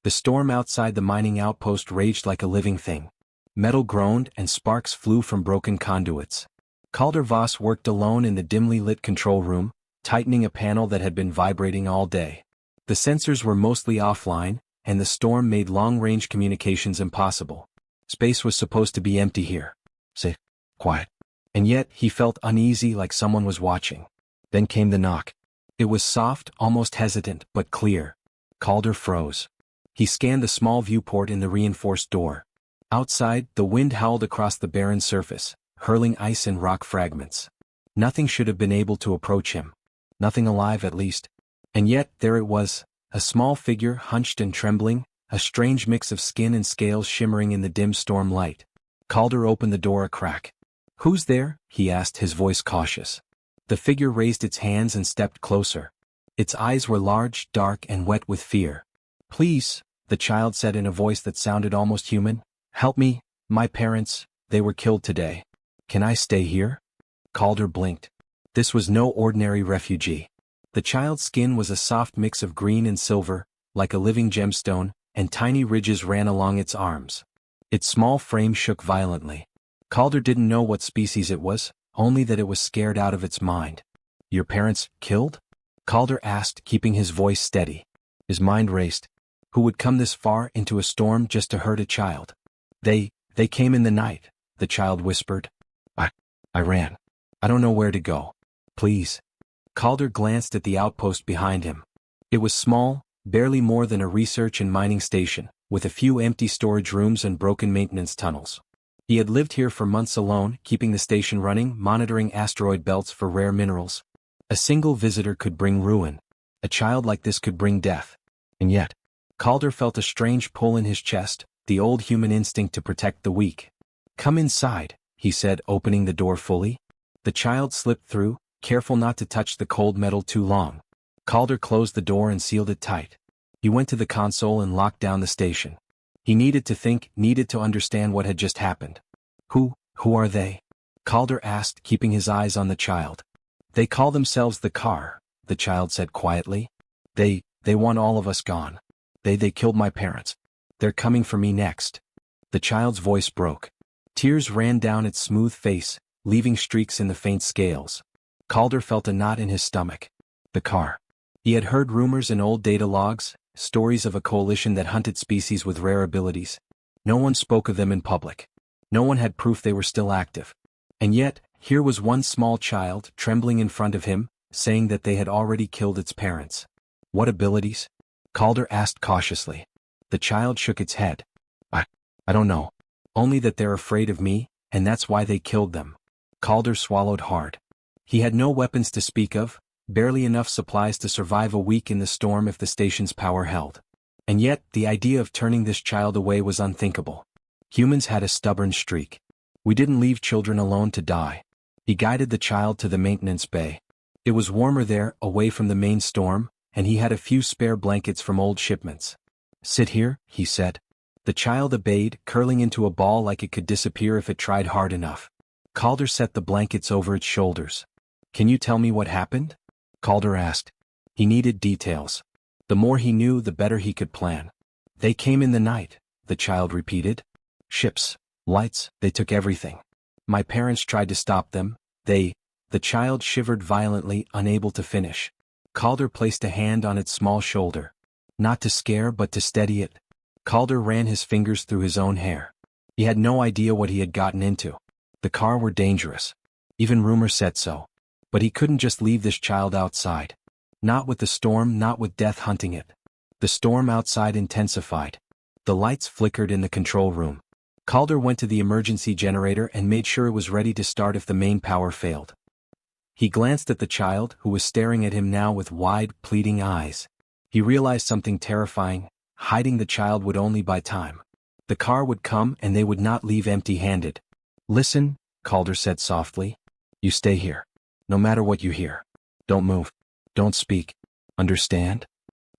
The storm outside the mining outpost raged like a living thing. Metal groaned and sparks flew from broken conduits. Calder Voss worked alone in the dimly lit control room, tightening a panel that had been vibrating all day. The sensors were mostly offline, and the storm made long-range communications impossible. Space was supposed to be empty here. Safe. Quiet. And yet, he felt uneasy like someone was watching. Then came the knock. It was soft, almost hesitant, but clear. Calder froze. He scanned the small viewport in the reinforced door. Outside, the wind howled across the barren surface, hurling ice and rock fragments. Nothing should have been able to approach him. Nothing alive, at least. And yet, there it was, a small figure hunched and trembling, a strange mix of skin and scales shimmering in the dim storm light. Calder opened the door a crack. "Who's there?" he asked, his voice cautious. The figure raised its hands and stepped closer. Its eyes were large, dark, and wet with fear. "Please," the child said in a voice that sounded almost human. "Help me, my parents, they were killed today. Can I stay here?" Calder blinked. This was no ordinary refugee. The child's skin was a soft mix of green and silver, like a living gemstone, and tiny ridges ran along its arms. Its small frame shook violently. Calder didn't know what species it was, only that it was scared out of its mind. "Your parents killed?" Calder asked, keeping his voice steady. His mind raced. Who would come this far into a storm just to hurt a child? They came in the night," the child whispered. I ran. I don't know where to go. Please." Calder glanced at the outpost behind him. It was small, barely more than a research and mining station, with a few empty storage rooms and broken maintenance tunnels. He had lived here for months alone, keeping the station running, monitoring asteroid belts for rare minerals. A single visitor could bring ruin. A child like this could bring death. And yet, Calder felt a strange pull in his chest, the old human instinct to protect the weak. "Come inside," he said, opening the door fully. The child slipped through, careful not to touch the cold metal too long. Calder closed the door and sealed it tight. He went to the console and locked down the station. He needed to think, needed to understand what had just happened. Who are they?" Calder asked, keeping his eyes on the child. "They call themselves the Car," the child said quietly. They want all of us gone. They killed my parents. They're coming for me next." The child's voice broke. Tears ran down its smooth face, leaving streaks in the faint scales. Calder felt a knot in his stomach. The Car. He had heard rumors in old data logs, stories of a coalition that hunted species with rare abilities. No one spoke of them in public. No one had proof they were still active. And yet, here was one small child, trembling in front of him, saying that they had already killed its parents. What abilities? Calder asked cautiously. The child shook its head. I don't know. Only that they're afraid of me, and that's why they killed them. Calder swallowed hard. He had no weapons to speak of, barely enough supplies to survive a week in the storm if the station's power held. And yet, the idea of turning this child away was unthinkable. Humans had a stubborn streak. We didn't leave children alone to die. He guided the child to the maintenance bay. It was warmer there, away from the main storm, and he had a few spare blankets from old shipments. "Sit here," he said. The child obeyed, curling into a ball like it could disappear if it tried hard enough. Calder set the blankets over its shoulders. "Can you tell me what happened?" Calder asked. He needed details. The more he knew, the better he could plan. "They came in the night," the child repeated. "Ships, lights, they took everything. My parents tried to stop them. The child shivered violently, unable to finish. Calder placed a hand on its small shoulder. Not to scare but to steady it. Calder ran his fingers through his own hair. He had no idea what he had gotten into. The Car were dangerous. Even rumor said so. But he couldn't just leave this child outside. Not with the storm, not with death hunting it. The storm outside intensified. The lights flickered in the control room. Calder went to the emergency generator and made sure it was ready to start if the main power failed. He glanced at the child, who was staring at him now with wide, pleading eyes. He realized something terrifying. Hiding the child would only buy time. The Car would come and they would not leave empty-handed. "Listen," Calder said softly. "You stay here. No matter what you hear. Don't move. Don't speak. Understand?"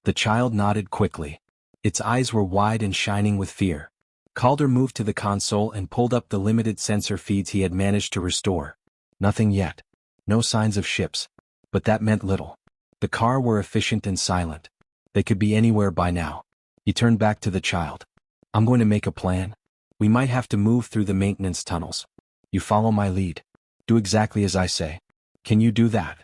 The child nodded quickly. Its eyes were wide and shining with fear. Calder moved to the console and pulled up the limited sensor feeds he had managed to restore. Nothing yet. No signs of ships. But that meant little. The Car were efficient and silent. They could be anywhere by now. He turned back to the child. I'm going to make a plan. We might have to move through the maintenance tunnels. You follow my lead. Do exactly as I say. Can you do that?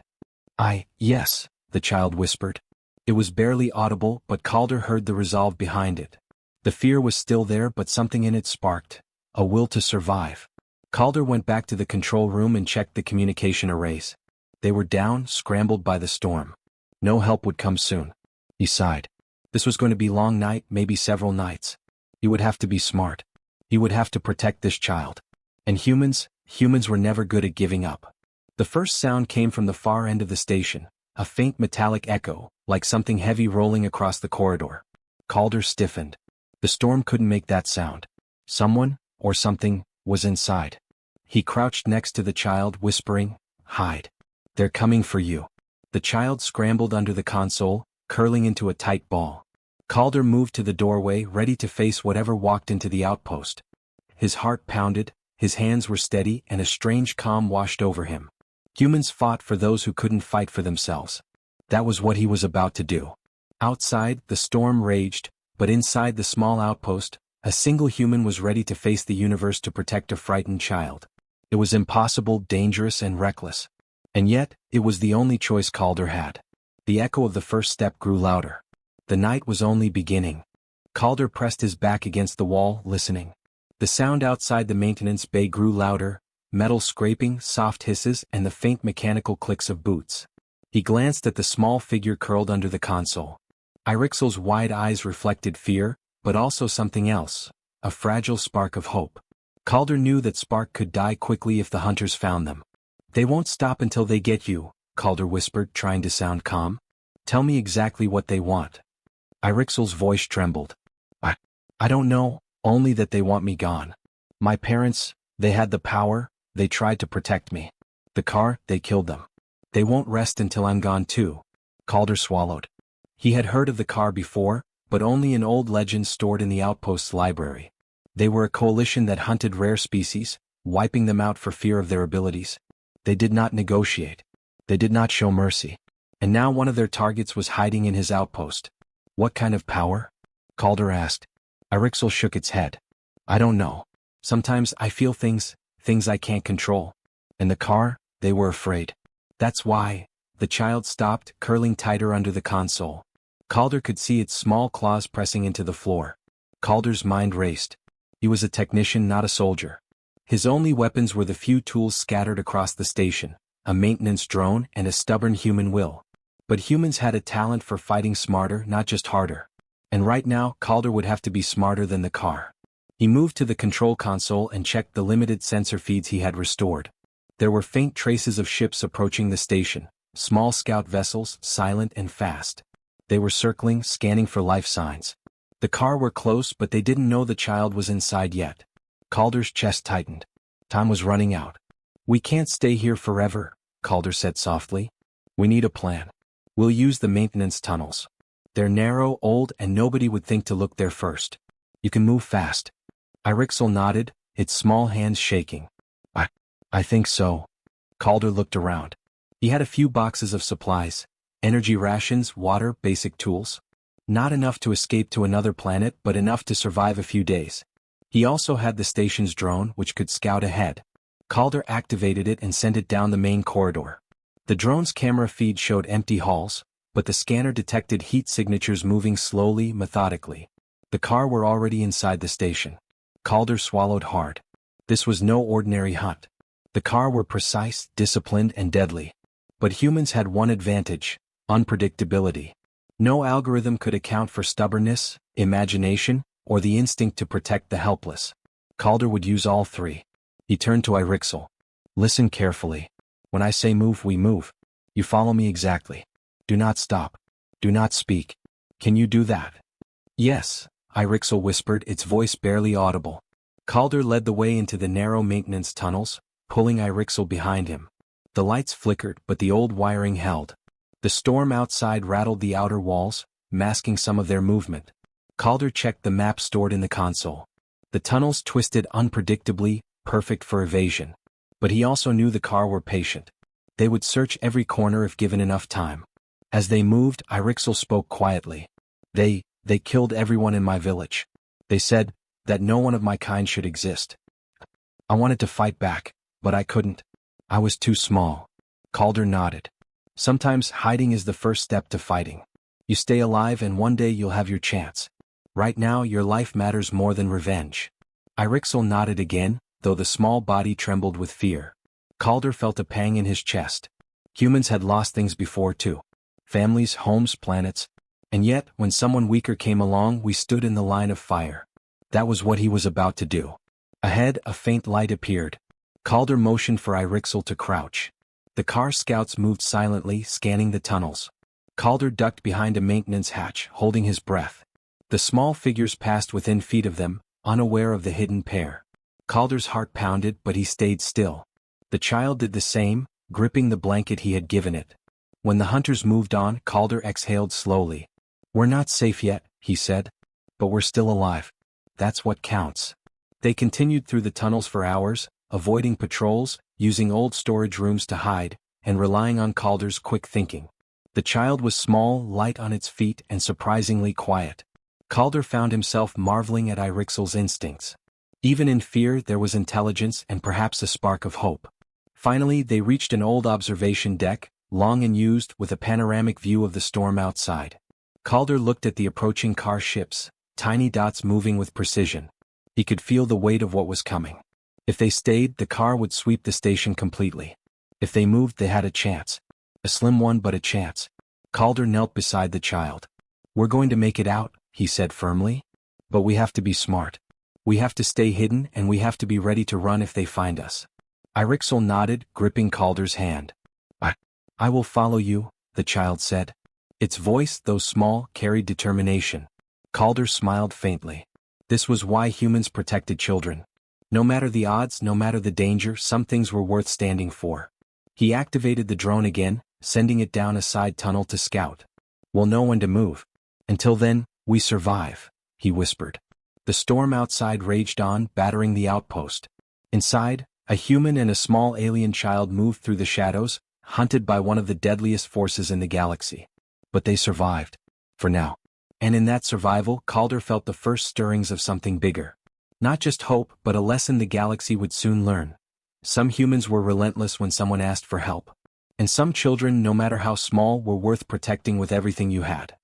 Yes, the child whispered. It was barely audible, but Calder heard the resolve behind it. The fear was still there, but something in it sparked a will to survive. Calder went back to the control room and checked the communication arrays. They were down, scrambled by the storm. No help would come soon. He sighed. This was going to be a long night, maybe several nights. He would have to be smart. He would have to protect this child. And humans were never good at giving up. The first sound came from the far end of the station, a faint metallic echo, like something heavy rolling across the corridor. Calder stiffened. The storm couldn't make that sound. Someone, or something, was inside. He crouched next to the child, whispering, "Hide. They're coming for you." The child scrambled under the console, curling into a tight ball. Calder moved to the doorway, ready to face whatever walked into the outpost. His heart pounded, his hands were steady, and a strange calm washed over him. Humans fought for those who couldn't fight for themselves. That was what he was about to do. Outside, the storm raged, but inside the small outpost, a single human was ready to face the universe to protect a frightened child. It was impossible, dangerous, and reckless. And yet, it was the only choice Calder had. The echo of the first step grew louder. The night was only beginning. Calder pressed his back against the wall, listening. The sound outside the maintenance bay grew louder, metal scraping, soft hisses, and the faint mechanical clicks of boots. He glanced at the small figure curled under the console. Irixel's wide eyes reflected fear, but also something else, a fragile spark of hope. Calder knew that spark could die quickly if the hunters found them. "They won't stop until they get you," Calder whispered, trying to sound calm. "Tell me exactly what they want." Irixel's voice trembled. I don't know, only that they want me gone. My parents, they had the power, they tried to protect me. The car, they killed them. They won't rest until I'm gone too." Calder swallowed. He had heard of the car before, but only in old legends stored in the outpost's library. They were a coalition that hunted rare species, wiping them out for fear of their abilities. They did not negotiate. They did not show mercy. And now one of their targets was hiding in his outpost. "What kind of power?" Calder asked. Irixel shook its head. "I don't know. Sometimes I feel things I can't control. And the car, they were afraid. That's why." The child stopped, curling tighter under the console. Calder could see its small claws pressing into the floor. Calder's mind raced. He was a technician, not a soldier. His only weapons were the few tools scattered across the station, a maintenance drone and a stubborn human will. But humans had a talent for fighting smarter, not just harder. And right now, Calder would have to be smarter than the car. He moved to the control console and checked the limited sensor feeds he had restored. There were faint traces of ships approaching the station, small scout vessels, silent and fast. They were circling, scanning for life signs. The car were close, but they didn't know the child was inside yet. Calder's chest tightened. Time was running out. "We can't stay here forever," Calder said softly. "We need a plan. We'll use the maintenance tunnels. They're narrow, old, and nobody would think to look there first. You can move fast." Irixel nodded, its small hands shaking. I think so." Calder looked around. He had a few boxes of supplies, energy rations, water, basic tools. Not enough to escape to another planet, but enough to survive a few days. He also had the station's drone, which could scout ahead. Calder activated it and sent it down the main corridor. The drone's camera feed showed empty halls, but the scanner detected heat signatures moving slowly, methodically. The car were already inside the station. Calder swallowed hard. This was no ordinary hunt. The car were precise, disciplined, and deadly. But humans had one advantage: unpredictability. No algorithm could account for stubbornness, imagination, or the instinct to protect the helpless. Calder would use all three. He turned to Irixel. "Listen carefully. When I say move, we move. You follow me exactly. Do not stop. Do not speak. Can you do that?" "Yes," Irixel whispered, its voice barely audible. Calder led the way into the narrow maintenance tunnels, pulling Irixel behind him. The lights flickered, but the old wiring held. The storm outside rattled the outer walls, masking some of their movement. Calder checked the map stored in the console. The tunnels twisted unpredictably, perfect for evasion. But he also knew the car were patient. They would search every corner if given enough time. As they moved, Irixel spoke quietly. They killed everyone in my village. They said that no one of my kind should exist. I wanted to fight back, but I couldn't. I was too small. Calder nodded. Sometimes hiding is the first step to fighting. You stay alive and one day you'll have your chance. Right now your life matters more than revenge. Irixel nodded again, though the small body trembled with fear. Calder felt a pang in his chest. Humans had lost things before too. Families, homes, planets. And yet, when someone weaker came along, we stood in the line of fire. That was what he was about to do. Ahead, a faint light appeared. Calder motioned for Irixel to crouch. The car scouts moved silently, scanning the tunnels. Calder ducked behind a maintenance hatch, holding his breath. The small figures passed within feet of them, unaware of the hidden pair. Calder's heart pounded, but he stayed still. The child did the same, gripping the blanket he had given it. When the hunters moved on, Calder exhaled slowly. "We're not safe yet," he said. "But we're still alive. That's what counts." They continued through the tunnels for hours, avoiding patrols, using old storage rooms to hide, and relying on Calder's quick thinking. The child was small, light on its feet, and surprisingly quiet. Calder found himself marveling at Irixel's instincts. Even in fear there was intelligence and perhaps a spark of hope. Finally they reached an old observation deck, long and used, with a panoramic view of the storm outside. Calder looked at the approaching car ships, tiny dots moving with precision. He could feel the weight of what was coming. If they stayed, the car would sweep the station completely. If they moved, they had a chance. A slim one, but a chance. Calder knelt beside the child. "We're going to make it out," he said firmly. "But we have to be smart. We have to stay hidden and we have to be ready to run if they find us." Irixel nodded, gripping Calder's hand. I will follow you," the child said. Its voice, though small, carried determination. Calder smiled faintly. This was why humans protected children. No matter the odds, no matter the danger, some things were worth standing for. He activated the drone again, sending it down a side tunnel to scout. "We'll know when to move. Until then, we survive," he whispered. The storm outside raged on, battering the outpost. Inside, a human and a small alien child moved through the shadows, hunted by one of the deadliest forces in the galaxy. But they survived. For now. And in that survival, Calder felt the first stirrings of something bigger. Not just hope, but a lesson the galaxy would soon learn. Some humans were relentless when someone asked for help. And some children, no matter how small, were worth protecting with everything you had.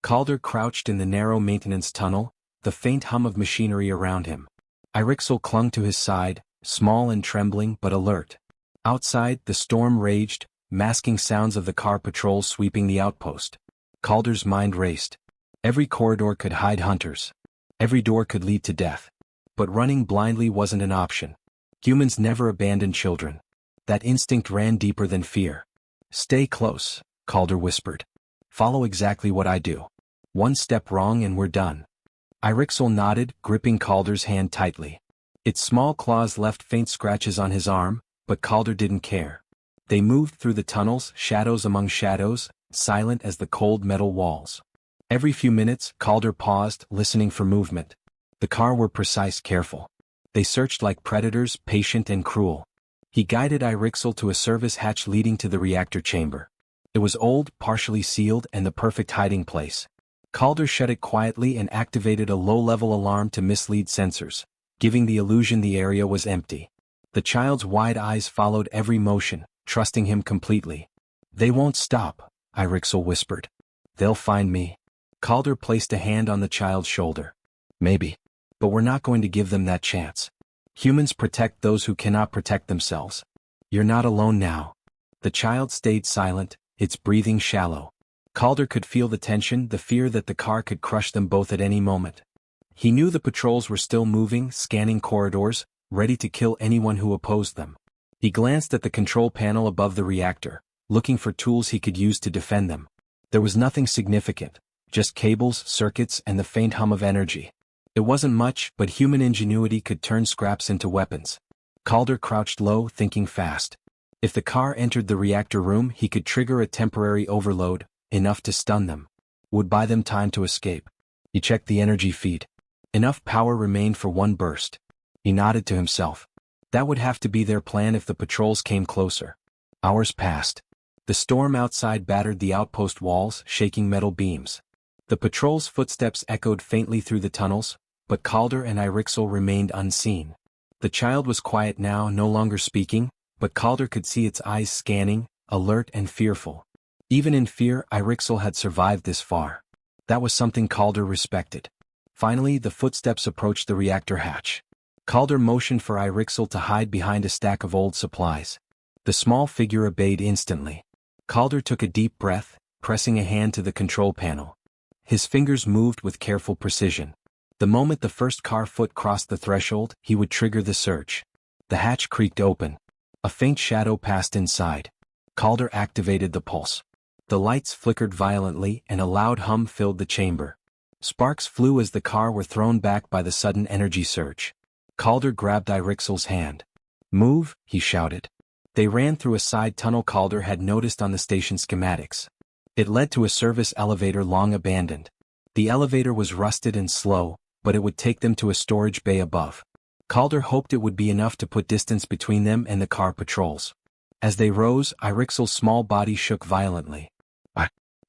Calder crouched in the narrow maintenance tunnel, the faint hum of machinery around him. Irixel clung to his side, small and trembling but alert. Outside, the storm raged, masking sounds of the car patrols sweeping the outpost. Calder's mind raced. Every corridor could hide hunters. Every door could lead to death. But running blindly wasn't an option. Humans never abandon children. That instinct ran deeper than fear. "Stay close," Calder whispered. "Follow exactly what I do. One step wrong and we're done." Irixel nodded, gripping Calder's hand tightly. Its small claws left faint scratches on his arm, but Calder didn't care. They moved through the tunnels, shadows among shadows, silent as the cold metal walls. Every few minutes, Calder paused, listening for movement. The car were precise, careful. They searched like predators, patient and cruel. He guided Irixel to a service hatch leading to the reactor chamber. It was old, partially sealed, and the perfect hiding place. Calder shut it quietly and activated a low-level alarm to mislead sensors, giving the illusion the area was empty. The child's wide eyes followed every motion, trusting him completely. "They won't stop," Irixel whispered. "They'll find me." Calder placed a hand on the child's shoulder. "Maybe. But we're not going to give them that chance. Humans protect those who cannot protect themselves. You're not alone now." The child stayed silent, its breathing shallow. Calder could feel the tension, the fear that the car could crush them both at any moment. He knew the patrols were still moving, scanning corridors, ready to kill anyone who opposed them. He glanced at the control panel above the reactor, looking for tools he could use to defend them. There was nothing significant, just cables, circuits, and the faint hum of energy. It wasn't much, but human ingenuity could turn scraps into weapons. Calder crouched low, thinking fast. If the car entered the reactor room, he could trigger a temporary overload, enough to stun them. Would buy them time to escape. He checked the energy feed. Enough power remained for one burst. He nodded to himself. That would have to be their plan if the patrols came closer. Hours passed. The storm outside battered the outpost walls, shaking metal beams. The patrol's footsteps echoed faintly through the tunnels, but Calder and Irixel remained unseen. The child was quiet now, no longer speaking, but Calder could see its eyes scanning, alert and fearful. Even in fear, Irixel had survived this far. That was something Calder respected. Finally, the footsteps approached the reactor hatch. Calder motioned for Irixel to hide behind a stack of old supplies. The small figure obeyed instantly. Calder took a deep breath, pressing a hand to the control panel. His fingers moved with careful precision. The moment the first car foot crossed the threshold, he would trigger the search. The hatch creaked open. A faint shadow passed inside. Calder activated the pulse. The lights flickered violently and a loud hum filled the chamber. Sparks flew as the car were thrown back by the sudden energy surge. Calder grabbed Irixel's hand. "Move," he shouted. They ran through a side tunnel Calder had noticed on the station schematics. It led to a service elevator long abandoned. The elevator was rusted and slow, but it would take them to a storage bay above. Calder hoped it would be enough to put distance between them and the car patrols. As they rose, Irixel's small body shook violently.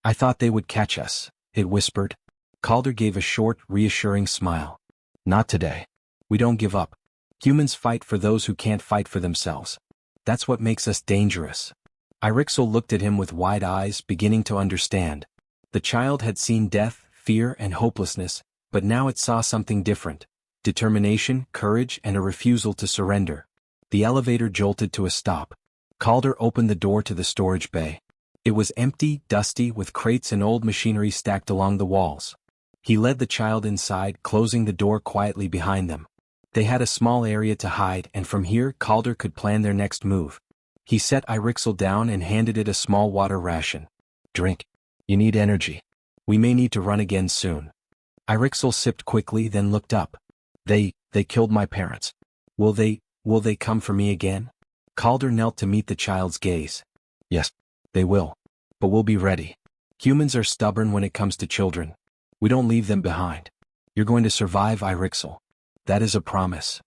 I thought they would catch us," it whispered. Calder gave a short, reassuring smile. "Not today. We don't give up. Humans fight for those who can't fight for themselves. That's what makes us dangerous." Irixel looked at him with wide eyes, beginning to understand. The child had seen death, fear and hopelessness, but now it saw something different: determination, courage and a refusal to surrender. The elevator jolted to a stop. Calder opened the door to the storage bay. It was empty, dusty, with crates and old machinery stacked along the walls. He led the child inside, closing the door quietly behind them. They had a small area to hide, and from here Calder could plan their next move. He set Irixel down and handed it a small water ration. "Drink. You need energy. We may need to run again soon." Irixel sipped quickly, then looked up. They killed my parents. Will they come for me again?" Calder knelt to meet the child's gaze. "Yes, they will. But we'll be ready. Humans are stubborn when it comes to children. We don't leave them behind. You're going to survive, Irixel. That is a promise."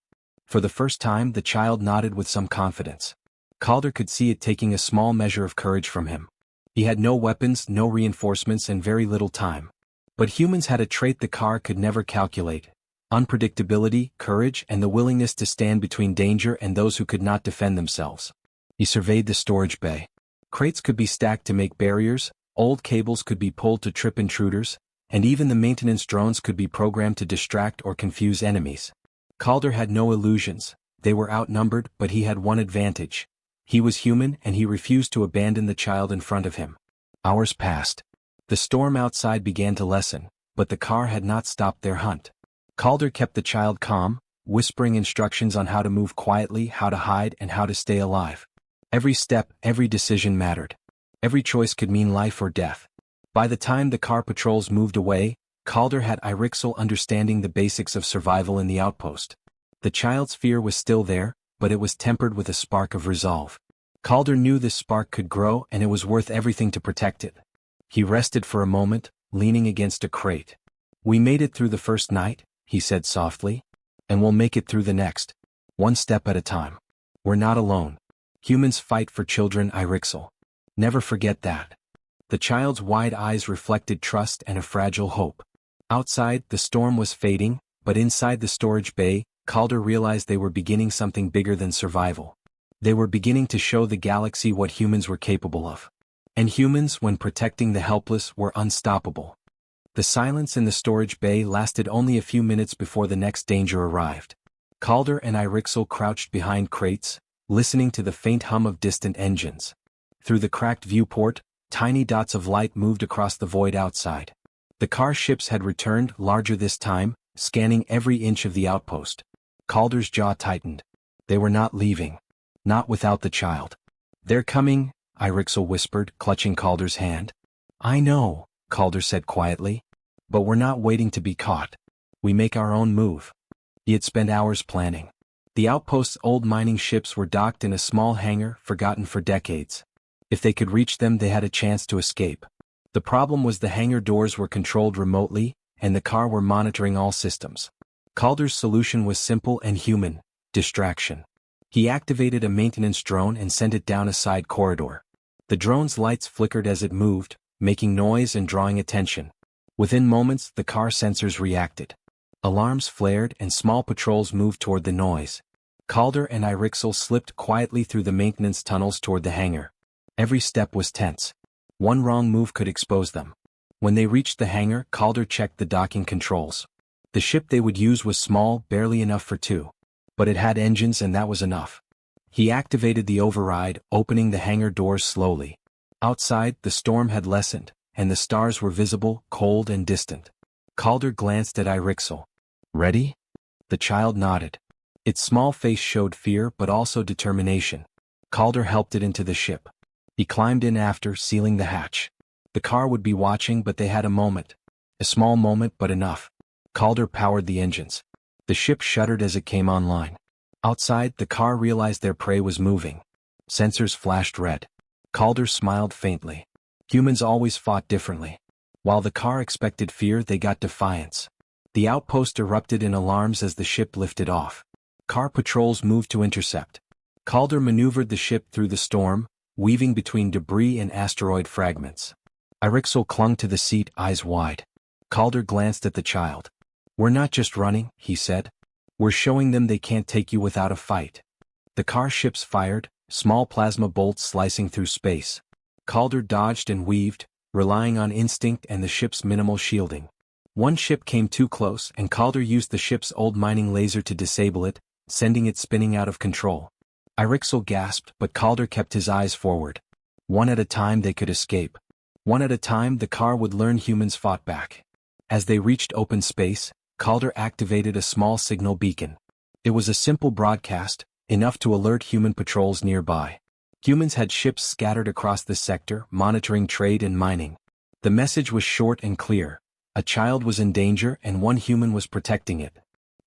For the first time, the child nodded with some confidence. Calder could see it taking a small measure of courage from him. He had no weapons, no reinforcements and very little time. But humans had a trait the car could never calculate: unpredictability, courage and the willingness to stand between danger and those who could not defend themselves. He surveyed the storage bay. Crates could be stacked to make barriers, old cables could be pulled to trip intruders, and even the maintenance drones could be programmed to distract or confuse enemies. Calder had no illusions. They were outnumbered, but he had one advantage. He was human and he refused to abandon the child in front of him. Hours passed. The storm outside began to lessen, but the car had not stopped their hunt. Calder kept the child calm, whispering instructions on how to move quietly, how to hide and how to stay alive. Every step, every decision mattered. Every choice could mean life or death. By the time the car patrols moved away, Calder had Irixel understanding the basics of survival in the outpost. The child's fear was still there, but it was tempered with a spark of resolve. Calder knew this spark could grow and it was worth everything to protect it. He rested for a moment, leaning against a crate. "We made it through the first night," he said softly, "and we'll make it through the next. One step at a time. We're not alone. Humans fight for children, Irixel. Never forget that." The child's wide eyes reflected trust and a fragile hope. Outside, the storm was fading, but inside the storage bay, Calder realized they were beginning something bigger than survival. They were beginning to show the galaxy what humans were capable of. And humans, when protecting the helpless, were unstoppable. The silence in the storage bay lasted only a few minutes before the next danger arrived. Calder and Irixel crouched behind crates, listening to the faint hum of distant engines. Through the cracked viewport, tiny dots of light moved across the void outside. The car ships had returned, larger this time, scanning every inch of the outpost. Calder's jaw tightened. They were not leaving. Not without the child. "They're coming," Irixel whispered, clutching Calder's hand. "I know," Calder said quietly. "But we're not waiting to be caught. We make our own move." He had spent hours planning. The outpost's old mining ships were docked in a small hangar, forgotten for decades. If they could reach them, they had a chance to escape. The problem was the hangar doors were controlled remotely, and the car were monitoring all systems. Calder's solution was simple and human: distraction. He activated a maintenance drone and sent it down a side corridor. The drone's lights flickered as it moved, making noise and drawing attention. Within moments, the car sensors reacted. Alarms flared and small patrols moved toward the noise. Calder and Irixel slipped quietly through the maintenance tunnels toward the hangar. Every step was tense. One wrong move could expose them. When they reached the hangar, Calder checked the docking controls. The ship they would use was small, barely enough for two. But it had engines and that was enough. He activated the override, opening the hangar doors slowly. Outside, the storm had lessened, and the stars were visible, cold and distant. Calder glanced at Irixel. "Ready?" The child nodded. Its small face showed fear but also determination. Calder helped it into the ship. He climbed in after, sealing the hatch. The car would be watching, but they had a moment. A small moment, but enough. Calder powered the engines. The ship shuddered as it came online. Outside, the car realized their prey was moving. Sensors flashed red. Calder smiled faintly. Humans always fought differently. While the car expected fear, they got defiance. The outpost erupted in alarms as the ship lifted off. Car patrols moved to intercept. Calder maneuvered the ship through the storm, weaving between debris and asteroid fragments. Irixel clung to the seat, eyes wide. Calder glanced at the child. "We're not just running," he said. "We're showing them they can't take you without a fight." The car ships fired, small plasma bolts slicing through space. Calder dodged and weaved, relying on instinct and the ship's minimal shielding. One ship came too close and Calder used the ship's old mining laser to disable it, sending it spinning out of control. Irixel gasped, but Calder kept his eyes forward. One at a time they could escape. One at a time the car would learn humans fought back. As they reached open space, Calder activated a small signal beacon. It was a simple broadcast, enough to alert human patrols nearby. Humans had ships scattered across the sector, monitoring trade and mining. The message was short and clear. A child was in danger and one human was protecting it.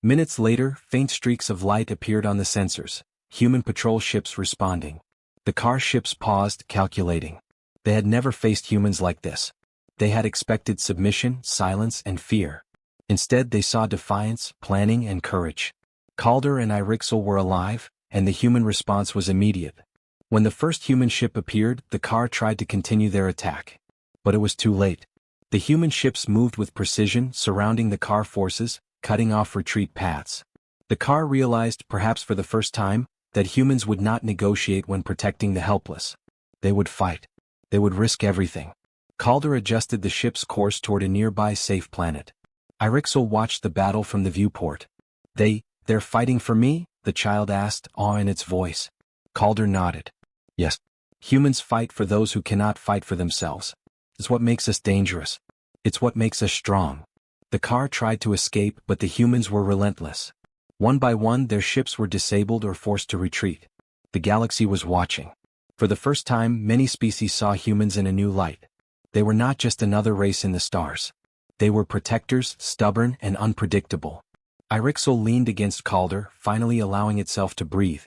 Minutes later, faint streaks of light appeared on the sensors. Human patrol ships responding. The car ships paused, calculating. They had never faced humans like this. They had expected submission, silence, and fear. Instead they saw defiance, planning, and courage. Calder and Irixel were alive, and the human response was immediate. When the first human ship appeared, the car tried to continue their attack. But it was too late. The human ships moved with precision, surrounding the car forces, cutting off retreat paths. The car realized, perhaps for the first time, that humans would not negotiate when protecting the helpless. They would fight. They would risk everything. Calder adjusted the ship's course toward a nearby safe planet. Irixel watched the battle from the viewport. They're fighting for me?" the child asked, awe in its voice. Calder nodded. "Yes. Humans fight for those who cannot fight for themselves. It's what makes us dangerous. It's what makes us strong." The car tried to escape, but the humans were relentless. One by one, their ships were disabled or forced to retreat. The galaxy was watching. For the first time, many species saw humans in a new light. They were not just another race in the stars. They were protectors, stubborn and unpredictable. Irixel leaned against Calder, finally allowing itself to breathe.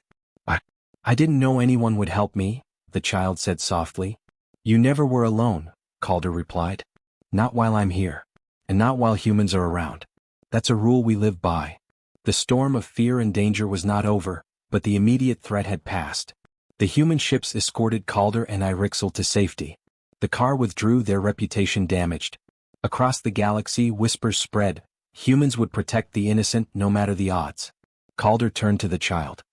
I didn't know anyone would help me," the child said softly. "You never were alone," Calder replied. "Not while I'm here. And not while humans are around. That's a rule we live by." The storm of fear and danger was not over, but the immediate threat had passed. The human ships escorted Calder and Irixel to safety. The car withdrew, their reputation damaged. Across the galaxy, whispers spread. Humans would protect the innocent no matter the odds. Calder turned to the child.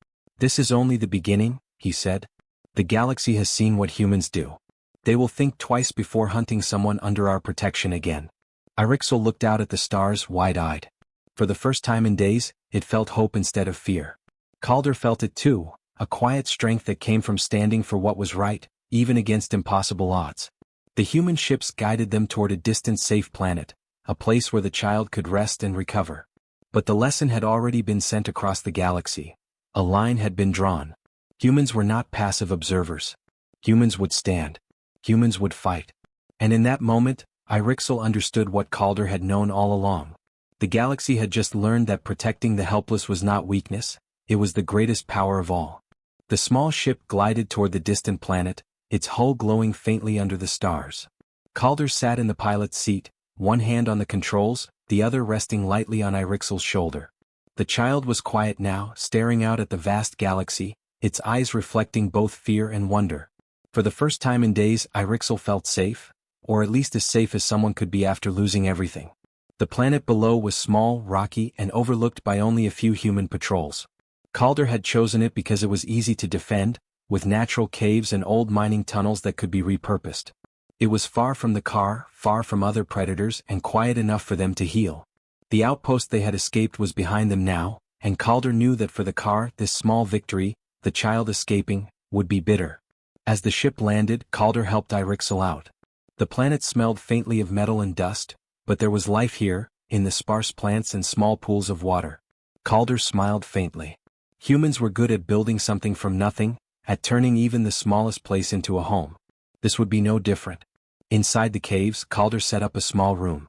"This is only the beginning," he said. "The galaxy has seen what humans do. They will think twice before hunting someone under our protection again." Irixel looked out at the stars, wide-eyed. For the first time in days, it felt hope instead of fear. Calder felt it too, a quiet strength that came from standing for what was right, even against impossible odds. The human ships guided them toward a distant safe planet, a place where the child could rest and recover. But the lesson had already been sent across the galaxy. A line had been drawn. Humans were not passive observers. Humans would stand. Humans would fight. And in that moment, Irixel understood what Calder had known all along. The galaxy had just learned that protecting the helpless was not weakness, it was the greatest power of all. The small ship glided toward the distant planet, its hull glowing faintly under the stars. Calder sat in the pilot's seat, one hand on the controls, the other resting lightly on Irixel's shoulder. The child was quiet now, staring out at the vast galaxy, its eyes reflecting both fear and wonder. For the first time in days, Irixel felt safe, or at least as safe as someone could be after losing everything. The planet below was small, rocky, and overlooked by only a few human patrols. Calder had chosen it because it was easy to defend, with natural caves and old mining tunnels that could be repurposed. It was far from the car, far from other predators, and quiet enough for them to heal. The outpost they had escaped was behind them now, and Calder knew that for the car, this small victory, the child escaping, would be bitter. As the ship landed, Calder helped Irixel out. The planet smelled faintly of metal and dust, but there was life here, in the sparse plants and small pools of water. Calder smiled faintly. Humans were good at building something from nothing, at turning even the smallest place into a home. This would be no different. Inside the caves, Calder set up a small room.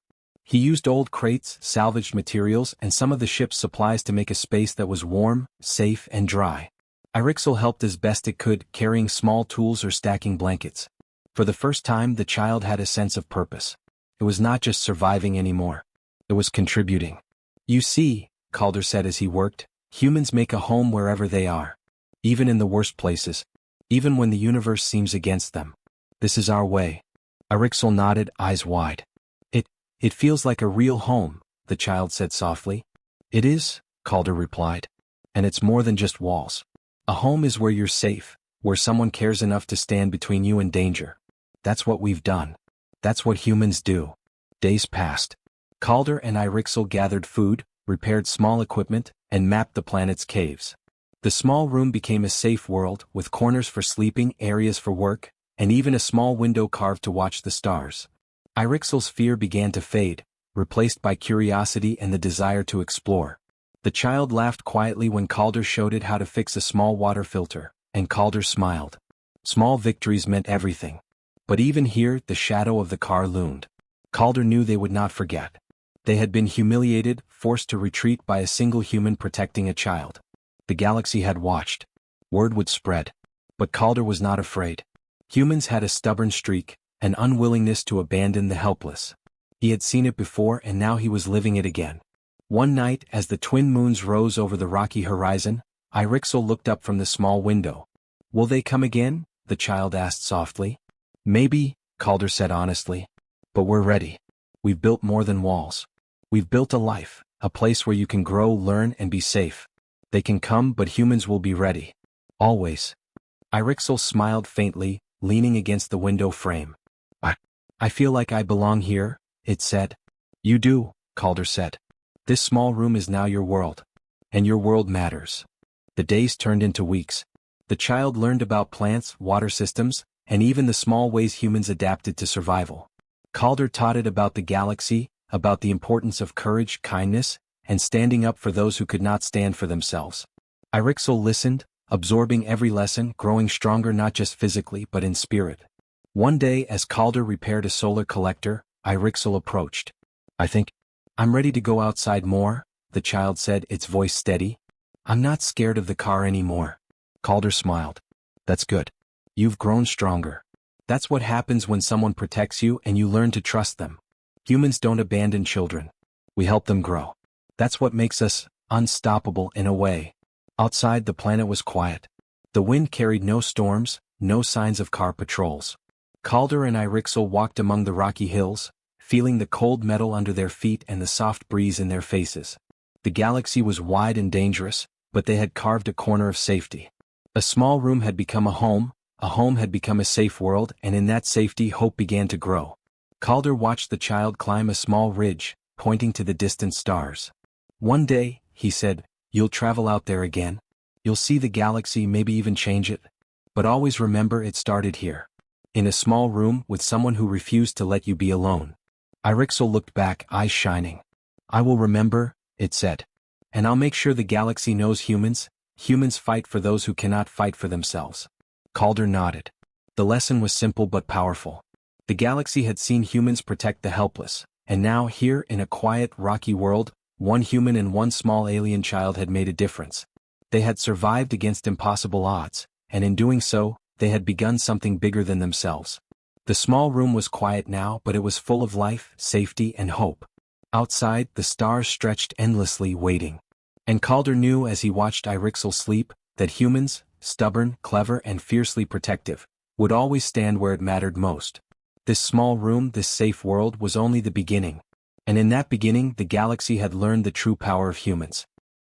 He used old crates, salvaged materials, and some of the ship's supplies to make a space that was warm, safe, and dry. Irixel helped as best it could, carrying small tools or stacking blankets. For the first time, the child had a sense of purpose. It was not just surviving anymore. It was contributing. You see, Calder said as he worked, humans make a home wherever they are. Even in the worst places. Even when the universe seems against them. This is our way. Irixel nodded, eyes wide. It feels like a real home, the child said softly. It is, Calder replied. And it's more than just walls. A home is where you're safe, where someone cares enough to stand between you and danger. That's what we've done. That's what humans do. Days passed. Calder and Irixel gathered food, repaired small equipment, and mapped the planet's caves. The small room became a safe world, with corners for sleeping, areas for work, and even a small window carved to watch the stars. Irixel's fear began to fade, replaced by curiosity and the desire to explore. The child laughed quietly when Calder showed it how to fix a small water filter, and Calder smiled. Small victories meant everything. But even here, the shadow of the car loomed. Calder knew they would not forget. They had been humiliated, forced to retreat by a single human protecting a child. The galaxy had watched. Word would spread. But Calder was not afraid. Humans had a stubborn streak, an unwillingness to abandon the helpless. He had seen it before and now he was living it again. One night, as the twin moons rose over the rocky horizon, Irixel looked up from the small window. Will they come again? The child asked softly. Maybe, Calder said honestly. But we're ready. We've built more than walls. We've built a life, a place where you can grow, learn, and be safe. They can come, but humans will be ready. Always. Irixel smiled faintly, leaning against the window frame. I feel like I belong here, it said. You do, Calder said. This small room is now your world. And your world matters. The days turned into weeks. The child learned about plants, water systems, and even the small ways humans adapted to survival. Calder taught it about the galaxy, about the importance of courage, kindness, and standing up for those who could not stand for themselves. Irixel listened, absorbing every lesson, growing stronger not just physically but in spirit. One day, as Calder repaired a solar collector, Irixel approached. I'm ready to go outside more, the child said, its voice steady. I'm not scared of the car anymore. Calder smiled. That's good. You've grown stronger. That's what happens when someone protects you and you learn to trust them. Humans don't abandon children. We help them grow. That's what makes us unstoppable in a way. Outside, the planet was quiet. The wind carried no storms, no signs of car patrols. Calder and Irixel walked among the rocky hills, feeling the cold metal under their feet and the soft breeze in their faces. The galaxy was wide and dangerous, but they had carved a corner of safety. A small room had become a home had become a safe world, and in that safety hope began to grow. Calder watched the child climb a small ridge, pointing to the distant stars. One day, he said, you'll travel out there again. You'll see the galaxy, maybe even change it. But always remember it started here. In a small room with someone who refused to let you be alone. Irixel looked back, eyes shining. I will remember, it said. And I'll make sure the galaxy knows humans fight for those who cannot fight for themselves. Calder nodded. The lesson was simple but powerful. The galaxy had seen humans protect the helpless, and now here in a quiet, rocky world, one human and one small alien child had made a difference. They had survived against impossible odds, and in doing so, they had begun something bigger than themselves. The small room was quiet now, but it was full of life, safety, and hope. Outside, the stars stretched endlessly, waiting. And Calder knew as he watched Irixel sleep, that humans, stubborn, clever, and fiercely protective, would always stand where it mattered most. This small room, this safe world, was only the beginning. And in that beginning, the galaxy had learned the true power of humans.